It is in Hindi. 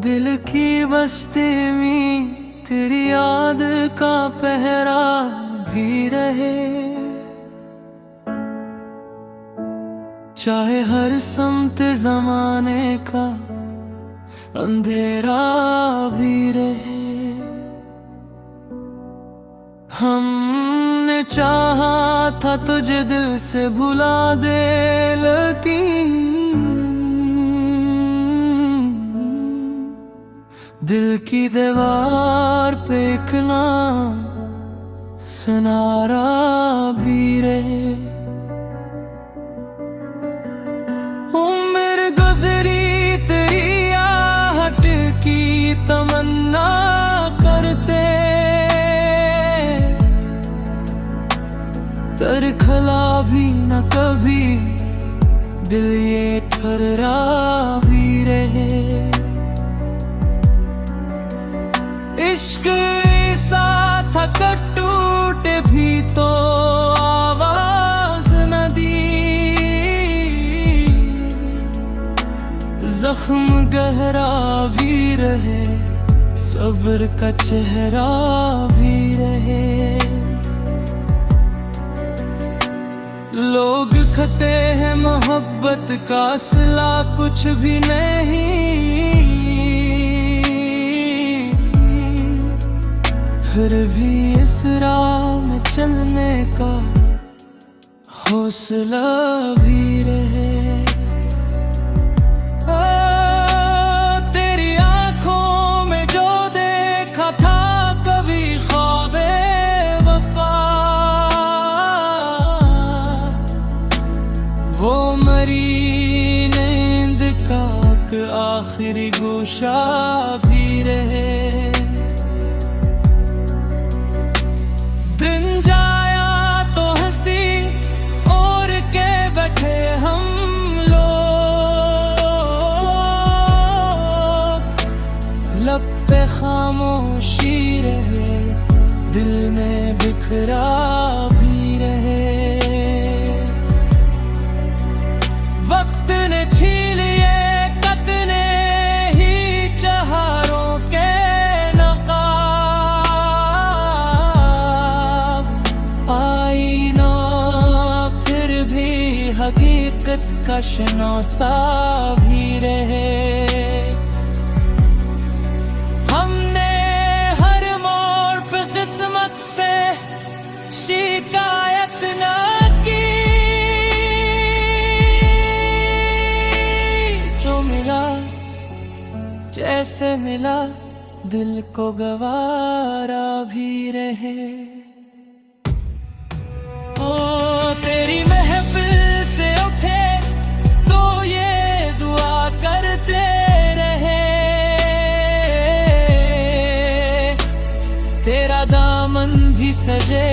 दिल की बस्ती में तेरी याद का पहरा भी रहे, चाहे हर समत जमाने का अंधेरा भी रहे। हमने चाहा था तुझे दिल से भुला दे, लेकिन दिल की दीवार पे एक नाम सुनारा भी रहे। उम्र गुजरी तेरी आहट की तमन्ना करते, तरखला भी न कभी दिल ये ठहरा भी रहे। इश्क ऐसा था कर टूटे भी तो आवाज न दी, जख्म गहरा भी रहे, सब्र का चेहरा भी रहे। लोग कहते हैं मोहब्बत का असला कुछ भी नहीं, फिर भी इस राह में चलने का हौसला भी रहे। तेरी आंखों में जो देखा था कभी ख्वाबे वफा, वो मरी नींद का आखिरी गोशा भी रहे। दिन जाया तो हंसी और के बैठे हम लोग, लब पे खामोशी रहे, दिल में बिखरा भी रहे। वक्त ने छीन लिए कतने ही चहारों के हकीकत का शनासा भी रहे। हमने हर मोड़ पे किस्मत से शिकायत न की, जो मिला जैसे मिला दिल को गवारा भी रहे। ओ तेरी महफिल से उठे तो ये दुआ करते रहे, तेरा दामन भी सजे